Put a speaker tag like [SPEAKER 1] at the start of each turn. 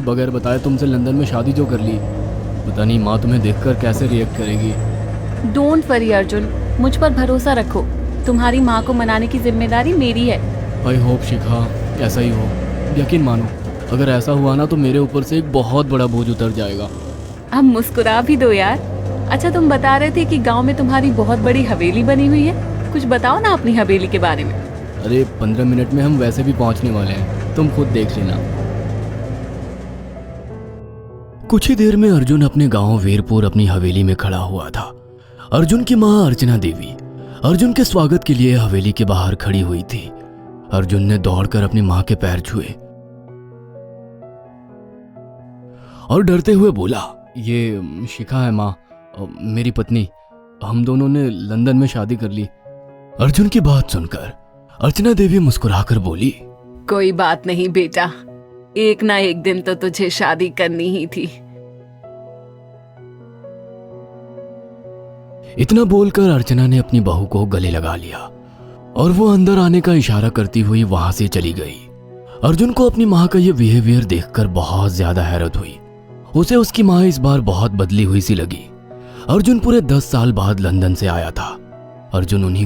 [SPEAKER 1] बगैर बताए तुमसे लंदन में शादी जो कर ली, पता नहीं माँ तुम्हें देखकर कैसे रिएक्ट करेगी।
[SPEAKER 2] डोंट वरी अर्जुन, मुझ पर भरोसा रखो। तुम्हारी माँ को मनाने की जिम्मेदारी मेरी है।
[SPEAKER 1] आई होप शिखा ऐसा ही हो। यकीन मानो, अगर ऐसा हुआ ना तो मेरे ऊपर से एक बहुत बड़ा बोझ उतर जाएगा।
[SPEAKER 2] अब मुस्कुरा भी दो यार। अच्छा, तुम बता रहे थे कि गांव में तुम्हारी बहुत बड़ी हवेली बनी हुई है। कुछ बताओ ना अपनी हवेली के बारे में।
[SPEAKER 1] अरे 15 मिनट में हम वैसे भी पहुंचने वाले हैं, तुम खुद देख लेना। कुछ ही देर में अर्जुन अपने गांव वीरपुर अपनी हवेली में खड़ा हुआ था। अर्जुन की मां अर्चना देवी अर्जुन के स्वागत के लिए हवेली के बाहर खड़ी हुई थी। अर्जुन ने दौड़कर अपनी मां के पैर छुए और डरते हुए बोला, ये शिखा है माँ, मेरी पत्नी। हम दोनों ने लंदन में शादी कर ली। अर्जुन की बात सुनकर अर्चना देवी मुस्कुराकर बोली,
[SPEAKER 2] कोई बात नहीं बेटा, एक ना एक दिन तो तुझे शादी करनी ही थी।
[SPEAKER 1] इतना बोलकर अर्चना ने अपनी बहू को गले लगा लिया और वो अंदर आने का इशारा करती हुई वहां से चली गई। अर्जुन को अपनी माँ का यह बिहेवियर देखकर बहुत ज्यादा हैरत हुई। उसे उसकी माँ इस बार बहुत बदली हुई सी लगी। अर्जुन पूरे 10 साल बाद लंदन से आया था। अर्जुन उन्हीं